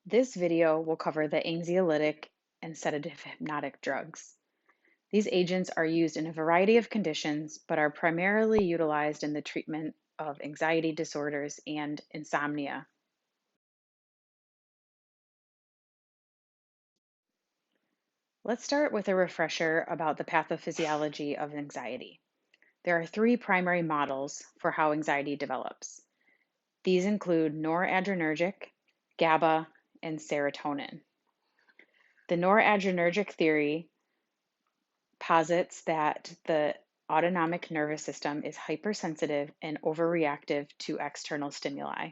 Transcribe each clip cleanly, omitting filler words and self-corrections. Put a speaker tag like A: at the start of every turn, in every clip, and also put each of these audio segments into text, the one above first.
A: This video will cover the anxiolytic and sedative hypnotic drugs. These agents are used in a variety of conditions, but are primarily utilized in the treatment of anxiety disorders and insomnia. Let's start with a refresher about the pathophysiology of anxiety. There are three primary models for how anxiety develops. These include noradrenergic, GABA, and serotonin. The noradrenergic theory posits that the autonomic nervous system is hypersensitive and overreactive to external stimuli.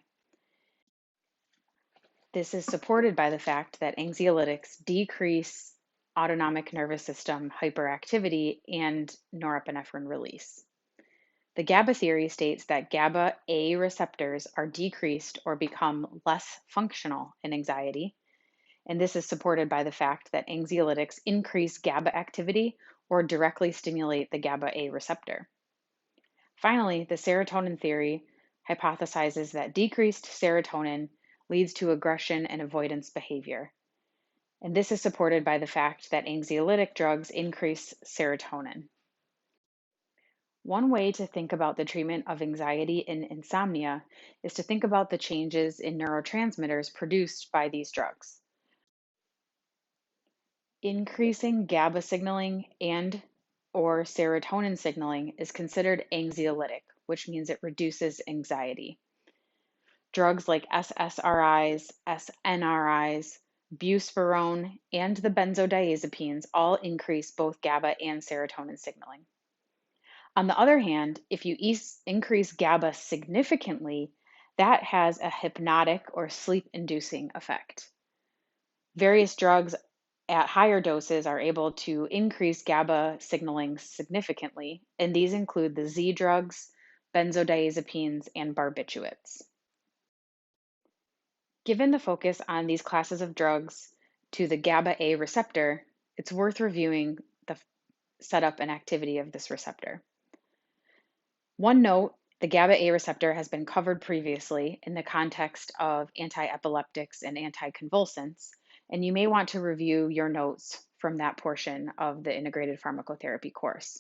A: This is supported by the fact that anxiolytics decrease autonomic nervous system hyperactivity and norepinephrine release. The GABA theory states that GABAA receptors are decreased or become less functional in anxiety, and this is supported by the fact that anxiolytics increase GABA activity or directly stimulate the GABAA receptor. Finally, the serotonin theory hypothesizes that decreased serotonin leads to aggression and avoidance behavior. And this is supported by the fact that anxiolytic drugs increase serotonin. One way to think about the treatment of anxiety and insomnia is to think about the changes in neurotransmitters produced by these drugs. Increasing GABA signaling and or serotonin signaling is considered anxiolytic, which means it reduces anxiety. Drugs like SSRIs, SNRIs, Busparone, and the Benzodiazepines all increase both GABA and serotonin signaling. On the other hand, if you increase GABA significantly, that has a hypnotic or sleep-inducing effect. Various drugs at higher doses are able to increase GABA signaling significantly, and these include the Z drugs, benzodiazepines, and barbiturates. Given the focus on these classes of drugs to the GABAA receptor, it's worth reviewing the setup and activity of this receptor. One note, the GABAA receptor has been covered previously in the context of antiepileptics and anticonvulsants, and you may want to review your notes from that portion of the integrated pharmacotherapy course.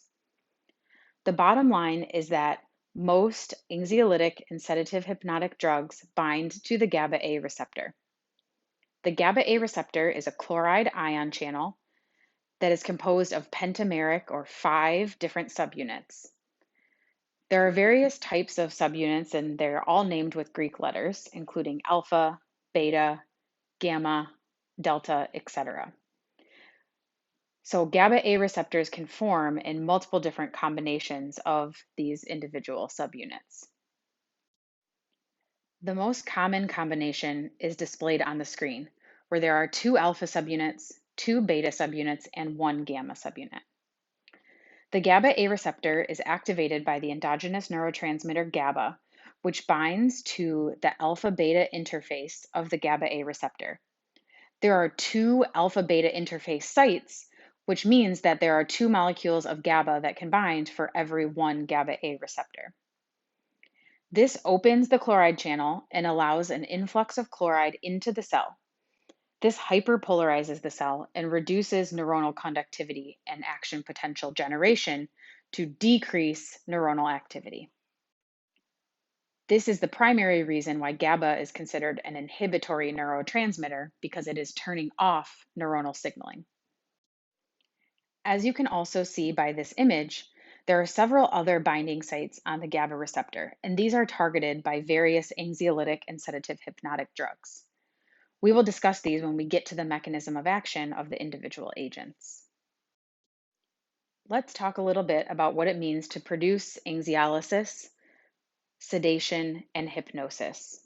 A: The bottom line is that most anxiolytic and sedative hypnotic drugs bind to the GABAA receptor. The GABAA receptor is a chloride ion channel that is composed of pentameric or 5 different subunits. There are various types of subunits, and they're all named with Greek letters, including alpha, beta, gamma, delta, etc. So GABAA receptors can form in multiple different combinations of these individual subunits. The most common combination is displayed on the screen, where there are 2 alpha subunits, 2 beta subunits, and 1 gamma subunit. The GABAA receptor is activated by the endogenous neurotransmitter GABA, which binds to the alpha-beta interface of the GABAA receptor. There are 2 alpha-beta interface sites, which means that there are 2 molecules of GABA that can bind for every 1 GABAA receptor. This opens the chloride channel and allows an influx of chloride into the cell. This hyperpolarizes the cell and reduces neuronal conductivity and action potential generation to decrease neuronal activity. This is the primary reason why GABA is considered an inhibitory neurotransmitter, because it is turning off neuronal signaling. As you can also see by this image, there are several other binding sites on the GABA receptor, and these are targeted by various anxiolytic and sedative hypnotic drugs. We will discuss these when we get to the mechanism of action of the individual agents. Let's talk a little bit about what it means to produce anxiolysis, sedation, and hypnosis.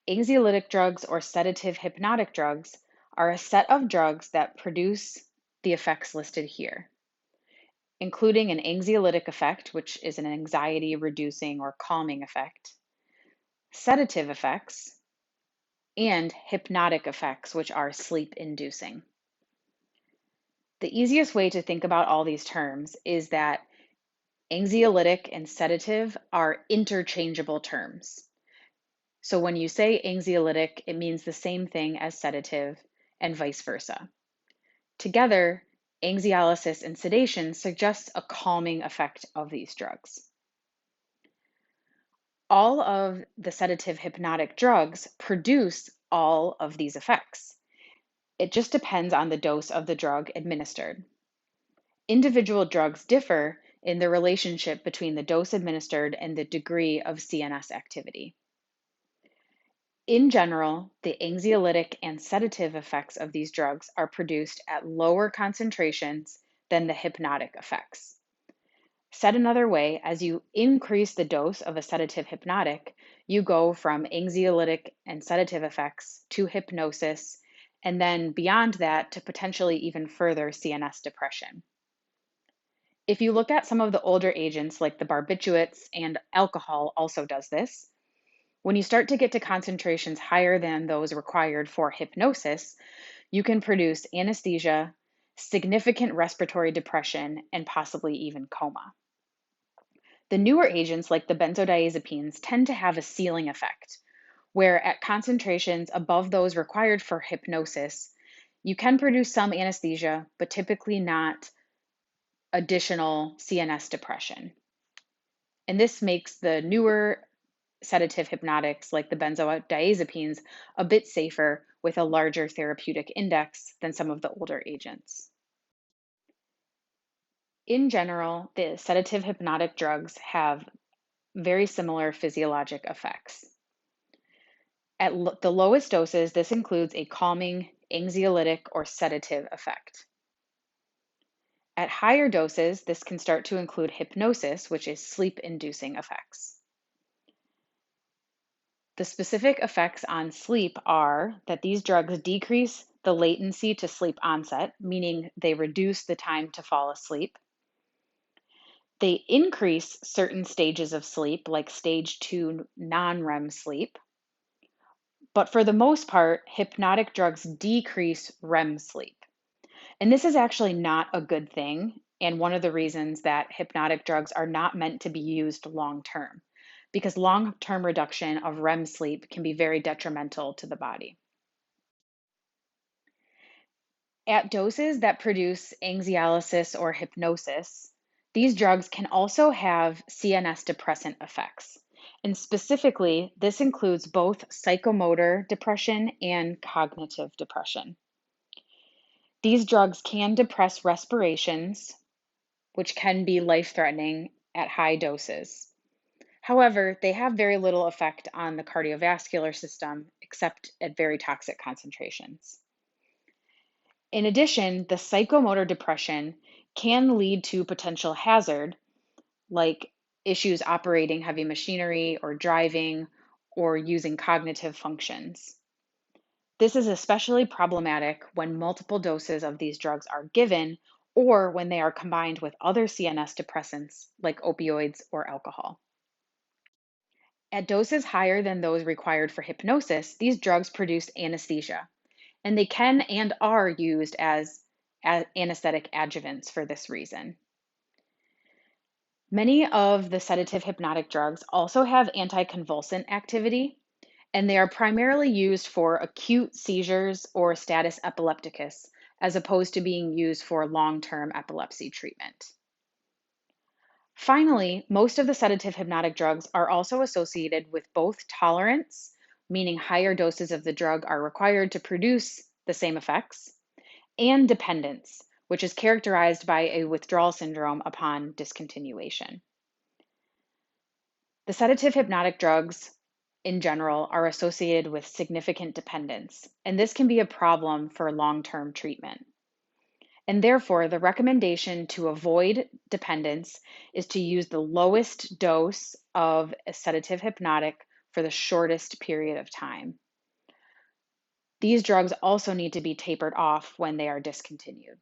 A: Anxiolytic drugs or sedative hypnotic drugs are a set of drugs that produce the effects listed here, including an anxiolytic effect, which is an anxiety reducing or calming effect, sedative effects, and hypnotic effects, which are sleep inducing. The easiest way to think about all these terms is that anxiolytic and sedative are interchangeable terms. So when you say anxiolytic, it means the same thing as sedative and vice versa. Together, anxiolysis and sedation suggests a calming effect of these drugs. All of the sedative hypnotic drugs produce all of these effects. It just depends on the dose of the drug administered. Individual drugs differ in the relationship between the dose administered and the degree of CNS activity. In general, the anxiolytic and sedative effects of these drugs are produced at lower concentrations than the hypnotic effects. Said another way, as you increase the dose of a sedative hypnotic, you go from anxiolytic and sedative effects to hypnosis, and then beyond that to potentially even further CNS depression. If you look at some of the older agents like the barbiturates, and alcohol also does this, when you start to get to concentrations higher than those required for hypnosis, you can produce anesthesia, significant respiratory depression, and possibly even coma. The newer agents like the benzodiazepines tend to have a ceiling effect, where at concentrations above those required for hypnosis, you can produce some anesthesia, but typically not additional CNS depression. And this makes the newer sedative hypnotics like the benzodiazepines a bit safer with a larger therapeutic index than some of the older agents. In general, the sedative hypnotic drugs have very similar physiologic effects. At the lowest doses, this includes a calming, anxiolytic, or sedative effect. At higher doses, this can start to include hypnosis, which is sleep-inducing effects. The specific effects on sleep are that these drugs decrease the latency to sleep onset, meaning they reduce the time to fall asleep. They increase certain stages of sleep, like stage 2 non-REM sleep. But for the most part, hypnotic drugs decrease REM sleep. And this is actually not a good thing, and one of the reasons that hypnotic drugs are not meant to be used long term, because long term reduction of REM sleep can be very detrimental to the body. At doses that produce anxiolysis or hypnosis, these drugs can also have CNS depressant effects. And specifically, this includes both psychomotor depression and cognitive depression. These drugs can depress respirations, which can be life-threatening at high doses. However, they have very little effect on the cardiovascular system, except at very toxic concentrations. In addition, the psychomotor depression can lead to potential hazard, like issues operating heavy machinery or driving or using cognitive functions. This is especially problematic when multiple doses of these drugs are given or when they are combined with other CNS depressants like opioids or alcohol. At doses higher than those required for hypnosis, these drugs produce anesthesia, and they can and are used as anesthetic adjuvants for this reason. Many of the sedative hypnotic drugs also have anticonvulsant activity, and they are primarily used for acute seizures or status epilepticus, as opposed to being used for long-term epilepsy treatment. Finally, most of the sedative hypnotic drugs are also associated with both tolerance, meaning higher doses of the drug are required to produce the same effects, and dependence, which is characterized by a withdrawal syndrome upon discontinuation. The sedative hypnotic drugs in general are associated with significant dependence, and this can be a problem for long-term treatment. And therefore, the recommendation to avoid dependence is to use the lowest dose of a sedative hypnotic for the shortest period of time. These drugs also need to be tapered off when they are discontinued.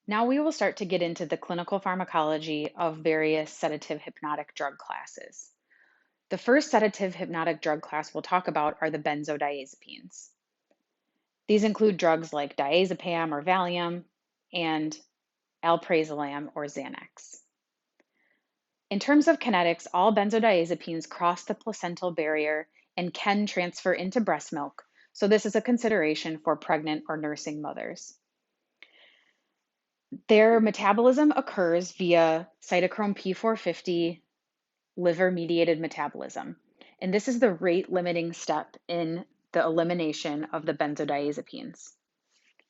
A: Now we will start to get into the clinical pharmacology of various sedative hypnotic drug classes. The first sedative hypnotic drug class we'll talk about are the benzodiazepines. These include drugs like diazepam or Valium and Alprazolam or Xanax. In terms of kinetics, all benzodiazepines cross the placental barrier and can transfer into breast milk, so this is a consideration for pregnant or nursing mothers. Their metabolism occurs via cytochrome P450 liver-mediated metabolism, and this is the rate-limiting step in the elimination of the benzodiazepines.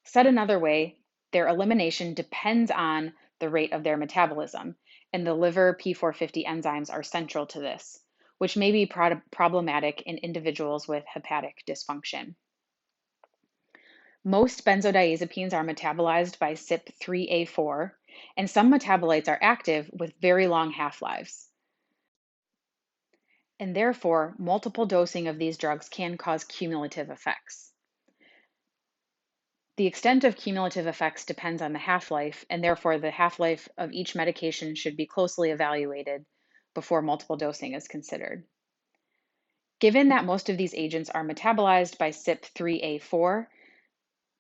A: Said another way, their elimination depends on the rate of their metabolism, and the liver P450 enzymes are central to this, which may be problematic in individuals with hepatic dysfunction. Most benzodiazepines are metabolized by CYP3A4, and some metabolites are active with very long half-lives. And therefore, multiple dosing of these drugs can cause cumulative effects. The extent of cumulative effects depends on the half-life, and therefore the half-life of each medication should be closely evaluated before multiple dosing is considered. Given that most of these agents are metabolized by CYP3A4,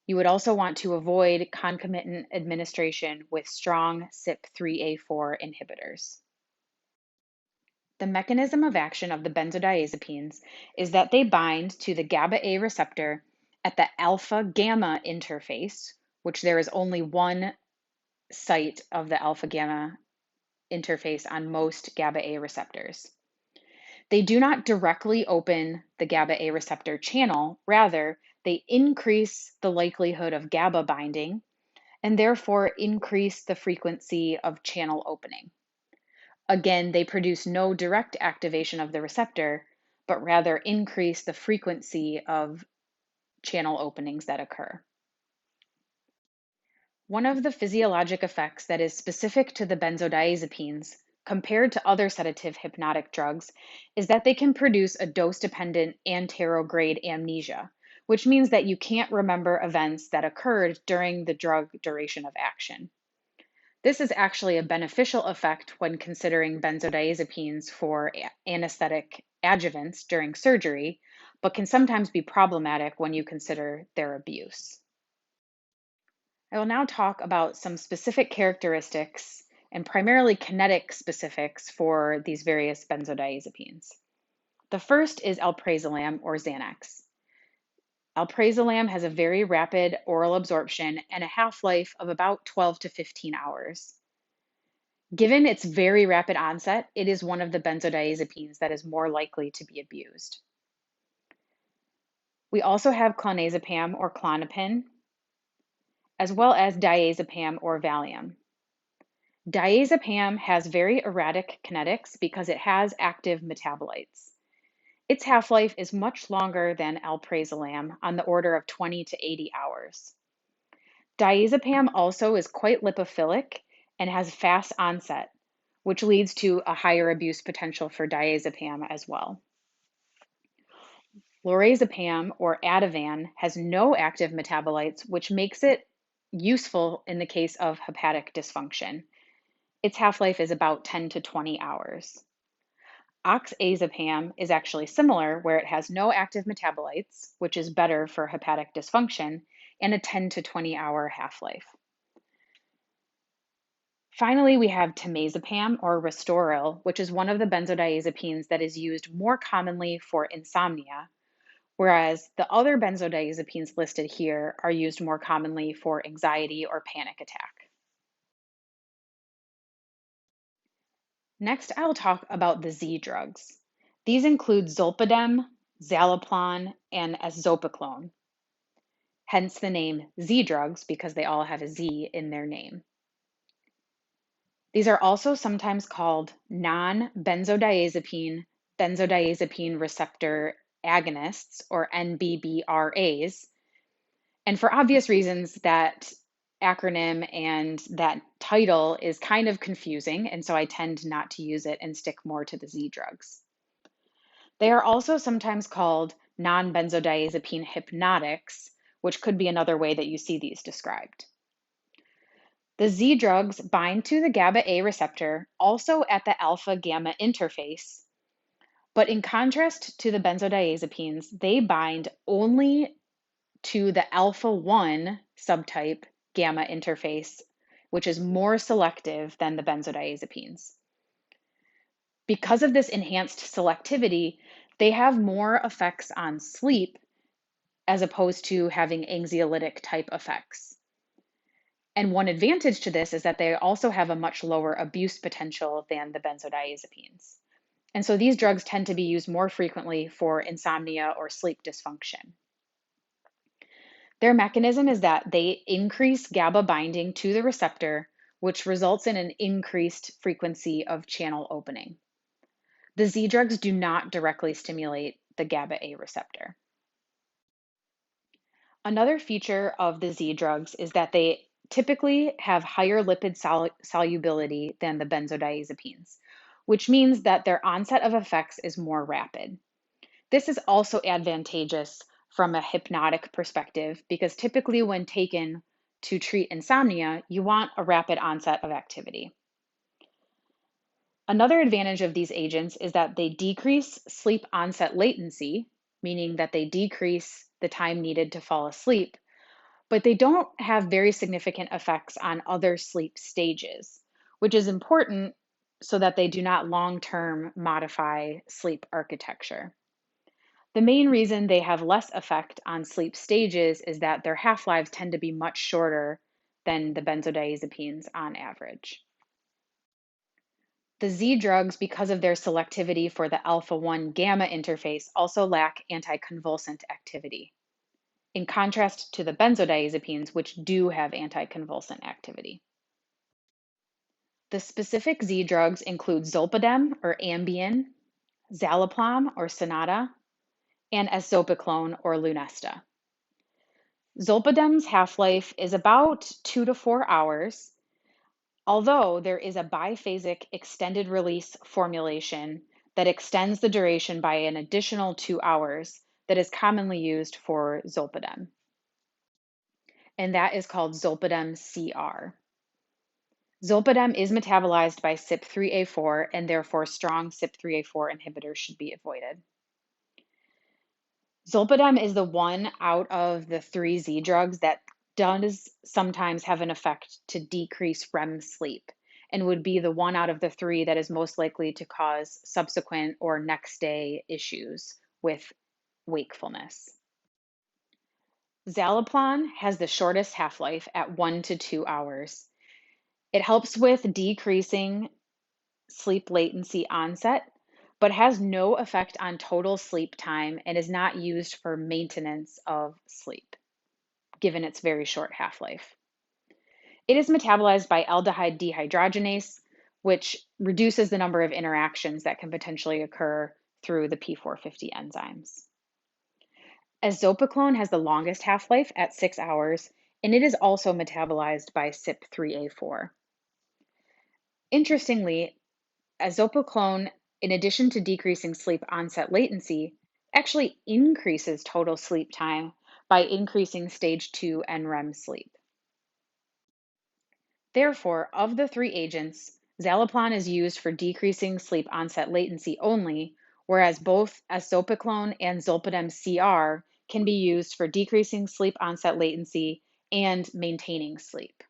A: you would also want to avoid concomitant administration with strong CYP3A4 inhibitors. The mechanism of action of the benzodiazepines is that they bind to the GABAA receptor at the alpha-gamma interface, which there is only one site of the alpha-gamma interface on most GABAA receptors. They do not directly open the GABAA receptor channel, rather, they increase the likelihood of GABA binding and therefore increase the frequency of channel opening. Again, they produce no direct activation of the receptor, but rather increase the frequency of channel openings that occur. One of the physiologic effects that is specific to the benzodiazepines compared to other sedative hypnotic drugs is that they can produce a dose-dependent anterograde amnesia, which means that you can't remember events that occurred during the drug duration of action. This is actually a beneficial effect when considering benzodiazepines for anesthetic adjuvants during surgery, but can sometimes be problematic when you consider their abuse. I will now talk about some specific characteristics and primarily kinetic specifics for these various benzodiazepines. The first is alprazolam or Xanax. Alprazolam has a very rapid oral absorption and a half-life of about 12 to 15 hours. Given its very rapid onset, it is one of the benzodiazepines that is more likely to be abused. We also have clonazepam or Klonopin, as well as diazepam or Valium. Diazepam has very erratic kinetics because it has active metabolites. Its half-life is much longer than alprazolam, on the order of 20 to 80 hours. Diazepam also is quite lipophilic and has fast onset, which leads to a higher abuse potential for diazepam as well. Lorazepam or Ativan has no active metabolites, which makes it useful in the case of hepatic dysfunction. Its half-life is about 10 to 20 hours. Oxazepam is actually similar, where it has no active metabolites, which is better for hepatic dysfunction, and a 10 to 20 hour half-life. Finally, we have temazepam or Restoril, which is one of the benzodiazepines that is used more commonly for insomnia, whereas the other benzodiazepines listed here are used more commonly for anxiety or panic attack. Next, I'll talk about the Z drugs. These include zolpidem, zaleplon, and azopiclone, hence the name Z drugs because they all have a Z in their name. These are also sometimes called non-benzodiazepine benzodiazepine receptor agonists, or NBBRAs. And for obvious reasons, that acronym and that title is kind of confusing, and so I tend not to use it and stick more to the Z drugs. They are also sometimes called non-benzodiazepine hypnotics, which could be another way that you see these described. The Z drugs bind to the GABAA receptor, also at the alpha-gamma interface, but in contrast to the benzodiazepines, they bind only to the alpha-1 subtype gamma interface, which is more selective than the benzodiazepines. Because of this enhanced selectivity, they have more effects on sleep as opposed to having anxiolytic type effects. And one advantage to this is that they also have a much lower abuse potential than the benzodiazepines. And so these drugs tend to be used more frequently for insomnia or sleep dysfunction. Their mechanism is that they increase GABA binding to the receptor, which results in an increased frequency of channel opening. The Z drugs do not directly stimulate the GABAA receptor. Another feature of the Z drugs is that they typically have higher lipid solubility than the benzodiazepines, which means that their onset of effects is more rapid. This is also advantageous from a hypnotic perspective because typically when taken to treat insomnia, you want a rapid onset of activity. Another advantage of these agents is that they decrease sleep onset latency, meaning that they decrease the time needed to fall asleep, but they don't have very significant effects on other sleep stages, which is important so that they do not long-term modify sleep architecture. The main reason they have less effect on sleep stages is that their half-lives tend to be much shorter than the benzodiazepines on average. The Z drugs, because of their selectivity for the alpha-1 gamma interface, also lack anticonvulsant activity, in contrast to the benzodiazepines, which do have anticonvulsant activity. The specific Z drugs include zolpidem or Ambien, zaloplam or Sonata, and azopiclone or Lunesta. Zolpidem's half-life is about 2 to 4 hours, although there is a biphasic extended release formulation that extends the duration by an additional 2 hours that is commonly used for zolpidem. And that is called zolpidem CR. Zolpidem is metabolized by CYP3A4, and therefore strong CYP3A4 inhibitors should be avoided. Zolpidem is the one out of the 3 Z drugs that does sometimes have an effect to decrease REM sleep and would be the one out of the 3 that is most likely to cause subsequent or next day issues with wakefulness. Zaloplam has the shortest half-life at 1 to 2 hours. It helps with decreasing sleep latency onset, but has no effect on total sleep time and is not used for maintenance of sleep, given its very short half-life. It is metabolized by aldehyde dehydrogenase, which reduces the number of interactions that can potentially occur through the P450 enzymes. Azopiclone has the longest half-life at 6 hours, and it is also metabolized by CYP3A4. Interestingly, azopiclone, in addition to decreasing sleep onset latency, actually increases total sleep time by increasing stage 2 NREM sleep. Therefore, of the 3 agents, zaloplam is used for decreasing sleep onset latency only, whereas both azopiclone and zolpidem CR can be used for decreasing sleep onset latency and maintaining sleep.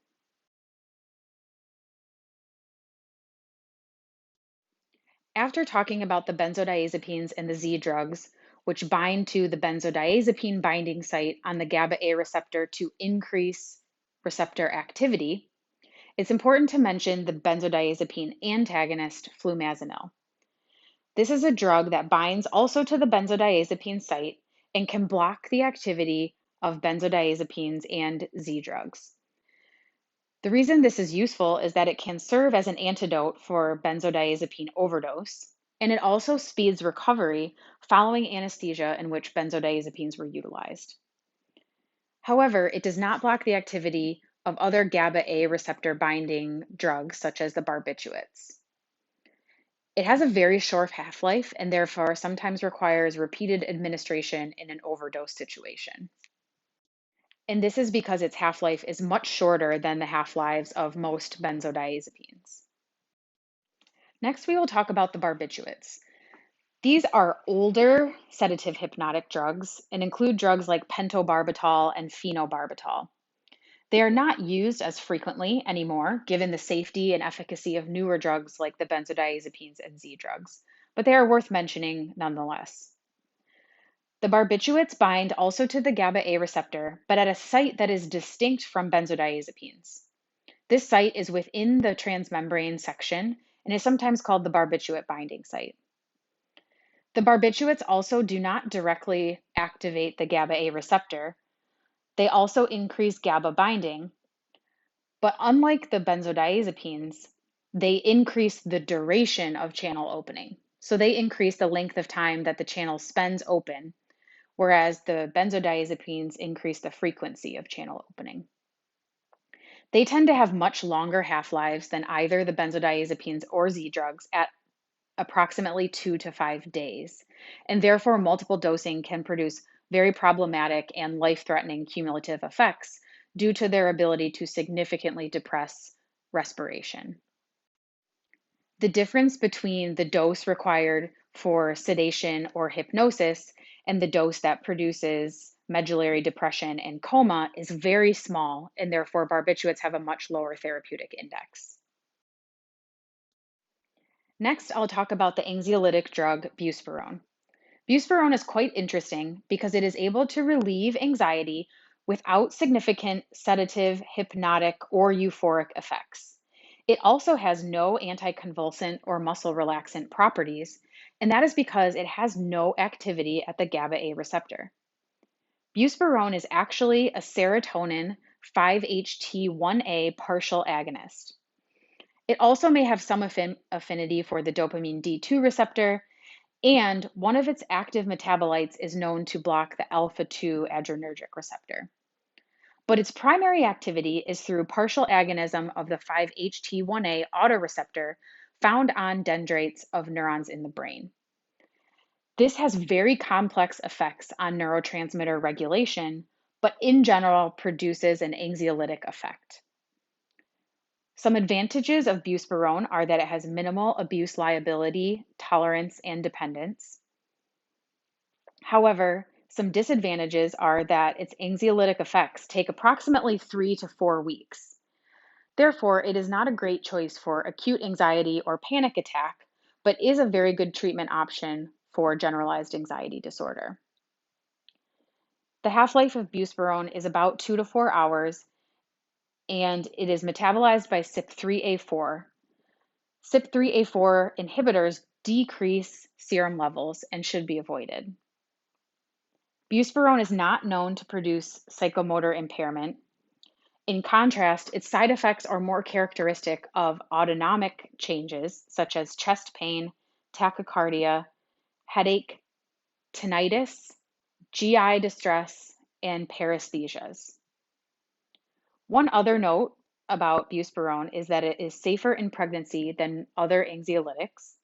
A: After talking about the benzodiazepines and the Z drugs, which bind to the benzodiazepine binding site on the GABAA receptor to increase receptor activity, it's important to mention the benzodiazepine antagonist Flumazinil. This is a drug that binds also to the benzodiazepine site and can block the activity of benzodiazepines and Z drugs. The reason this is useful is that it can serve as an antidote for benzodiazepine overdose, and it also speeds recovery following anesthesia in which benzodiazepines were utilized. However, it does not block the activity of other GABAA receptor binding drugs, such as the barbiturates. It has a very short half-life and therefore sometimes requires repeated administration in an overdose situation. And this is because its half-life is much shorter than the half-lives of most benzodiazepines. Next, we will talk about the barbiturates. These are older sedative hypnotic drugs and include drugs like pentobarbital and phenobarbital. They are not used as frequently anymore, given the safety and efficacy of newer drugs like the benzodiazepines and Z drugs, but they are worth mentioning nonetheless. The barbiturates bind also to the GABAA receptor, but at a site that is distinct from benzodiazepines. This site is within the transmembrane section and is sometimes called the barbiturate binding site. The barbiturates also do not directly activate the GABAA receptor. They also increase GABA binding, but unlike the benzodiazepines, they increase the duration of channel opening. So they increase the length of time that the channel spends open, whereas the benzodiazepines increase the frequency of channel opening. They tend to have much longer half-lives than either the benzodiazepines or Z drugs at approximately 2 to 5 days, and therefore multiple dosing can produce very problematic and life-threatening cumulative effects due to their ability to significantly depress respiration. The difference between the dose required for sedation or hypnosis and the dose that produces medullary depression and coma is very small, and therefore barbiturates have a much lower therapeutic index. Next, I'll talk about the anxiolytic drug Busparone. Busparone is quite interesting because it is able to relieve anxiety without significant sedative, hypnotic, or euphoric effects. It also has no anticonvulsant or muscle relaxant properties, and that is because it has no activity at the GABAA receptor. Busparone is actually a serotonin 5-HT1A partial agonist. It also may have some affinity for the dopamine D2 receptor, and one of its active metabolites is known to block the alpha 2 adrenergic receptor. But its primary activity is through partial agonism of the 5-HT1A autoreceptor found on dendrites of neurons in the brain. This has very complex effects on neurotransmitter regulation, but in general produces an anxiolytic effect. Some advantages of Busparone are that it has minimal abuse liability, tolerance, and dependence. However, some disadvantages are that its anxiolytic effects take approximately 3 to 4 weeks. Therefore, it is not a great choice for acute anxiety or panic attack, but is a very good treatment option for generalized anxiety disorder. The half-life of Busparone is about 2 to 4 hours, and it is metabolized by CYP3A4. CYP3A4 inhibitors decrease serum levels and should be avoided. Busparone is not known to produce psychomotor impairment. In contrast, its side effects are more characteristic of autonomic changes such as chest pain, tachycardia, headache, tinnitus, GI distress, and paresthesias. One other note about Busparone is that it is safer in pregnancy than other anxiolytics,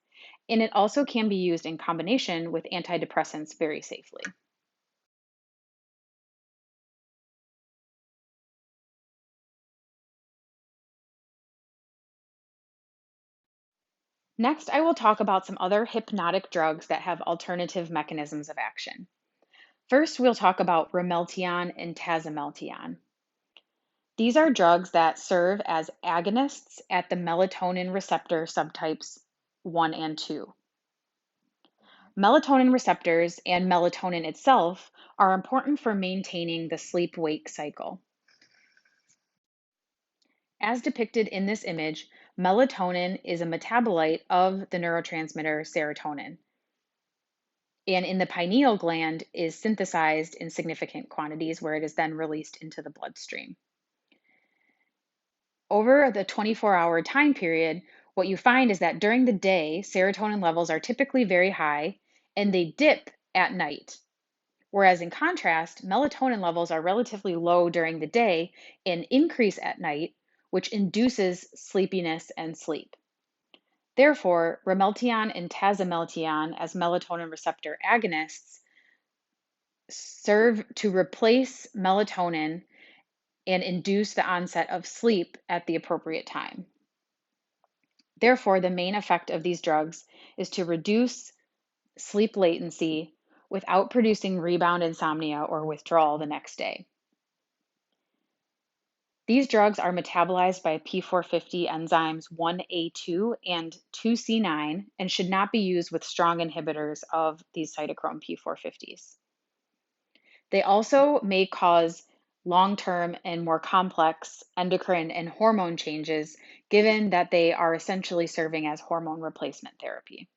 A: and it also can be used in combination with antidepressants very safely. Next, I will talk about some other hypnotic drugs that have alternative mechanisms of action. First, we'll talk about Remelteon and Tazimelteon. These are drugs that serve as agonists at the melatonin receptor subtypes 1 and 2. Melatonin receptors and melatonin itself are important for maintaining the sleep-wake cycle. As depicted in this image, melatonin is a metabolite of the neurotransmitter serotonin, and in the pineal gland is synthesized in significant quantities where it is then released into the bloodstream. Over the 24-hour time period, what you find is that during the day, serotonin levels are typically very high and they dip at night. Whereas in contrast, melatonin levels are relatively low during the day and increase at night, which induces sleepiness and sleep. Therefore, Remelteon and Tazimelteon as melatonin receptor agonists serve to replace melatonin and induce the onset of sleep at the appropriate time. Therefore, the main effect of these drugs is to reduce sleep latency without producing rebound insomnia or withdrawal the next day. These drugs are metabolized by P450 enzymes 1A2 and 2C9 and should not be used with strong inhibitors of these cytochrome P450s. They also may cause long-term and more complex endocrine and hormone changes, given that they are essentially serving as hormone replacement therapy.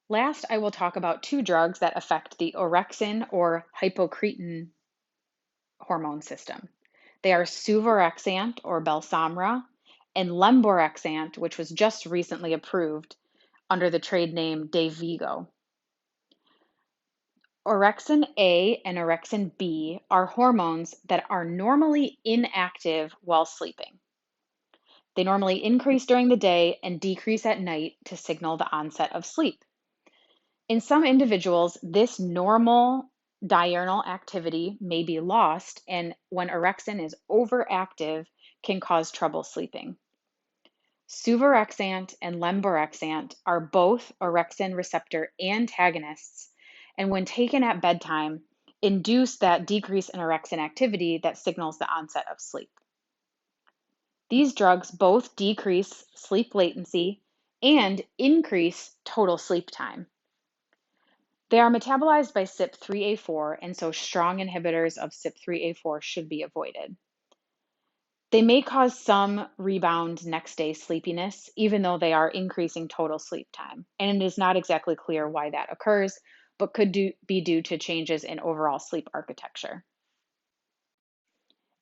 A: Last, I will talk about two drugs that affect the orexin or hypocretin hormone system. They are Suverexant or Belsomra and Lemborexant, which was just recently approved under the trade name Dayvigo. Orexin A and orexin B are hormones that are normally inactive while sleeping. They normally increase during the day and decrease at night to signal the onset of sleep. In some individuals, this normal diurnal activity may be lost, and when orexin is overactive, can cause trouble sleeping. Suverexant and Lemborexant are both orexin receptor antagonists, and when taken at bedtime, induce that decrease in orexin activity that signals the onset of sleep. These drugs both decrease sleep latency and increase total sleep time. They are metabolized by CYP3A4, and so strong inhibitors of CYP3A4 should be avoided. They may cause some rebound next day sleepiness, even though they are increasing total sleep time. And it is not exactly clear why that occurs, but could be due to changes in overall sleep architecture.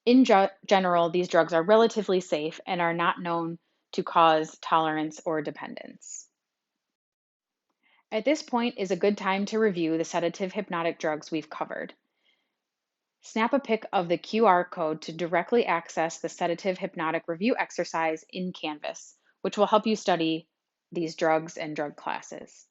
A: In general, these drugs are relatively safe and are not known to cause tolerance or dependence. At this point is a good time to review the sedative hypnotic drugs we've covered. Snap a pic of the QR code to directly access the sedative hypnotic review exercise in Canvas, which will help you study these drugs and drug classes.